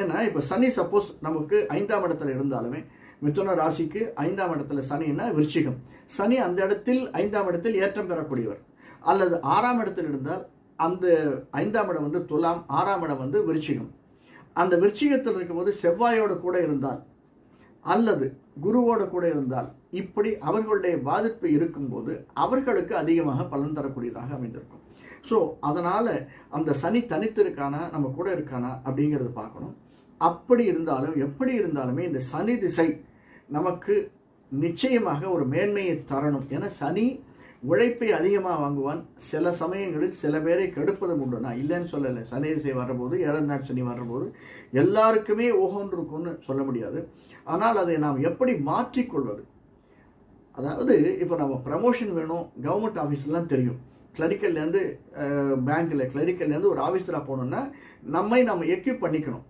ஏன்னா இப்போ சனி சப்போஸ் நமக்கு 5ஆம் இடத்துல இருந்தாலுமே, மிதுன ராசிக்கு 5ஆம் இடத்துல சனின்னா விருச்சிகம். சனி அந்த இடத்தில் 5ஆம் இடத்தில் ஏற்றம் பெறக்கூடியவர். அல்லது 6ஆம் இடத்தில் இருந்தால் அந்த 5ஆம் இடம் வந்து துலாம், 6ஆம் இடம் வந்து விருச்சிகம். அந்த விருச்சிகத்தில் இருக்கும்போது செவ்வாயோடு கூட இருந்தால் அல்லது குருவோடு கூட இருந்தால், இப்படி அவர்களுடைய பாதிப்பு இருக்கும்போது அவர்களுக்கு அதிகமாக பலன் தரக்கூடியதாக அமைந்திருக்கும். ஸோ அதனால் அந்த சனி தனித்து இருக்கானா, நம்ம கூட இருக்கானா அப்படிங்கிறது பார்க்கணும். அப்படி இருந்தாலும் எப்படி இருந்தாலுமே இந்த சனி திசை நமக்கு நிச்சயமாக ஒரு மேன்மையை தரணும். ஏன்னா சனி உழைப்பை அதிகமாக வாங்குவான். சில சமயங்களில் சில பேரை கெடுப்பதும் உண்டு. நான் இல்லைன்னு சொல்லலை. சனி திசை வர்றபோது, 7ஆம் நாள் சனி வர்றபோது எல்லாருக்குமே ஓஹோன்னு இருக்கும்னு சொல்ல முடியாது. ஆனால் அதை நாம் எப்படி மாற்றிக்கொள்வது? அதாவது இப்போ நம்ம ப்ரமோஷன் வேணும், கவர்மெண்ட் ஆஃபீஸ்லாம் தெரியும். கிளரிக்கல்லேருந்து பேங்க்கில், கிளரிக்கல்லேருந்து ஒரு ஆஃபீஸராக போகணுன்னா நம்ம எக்யூப் பண்ணிக்கணும்.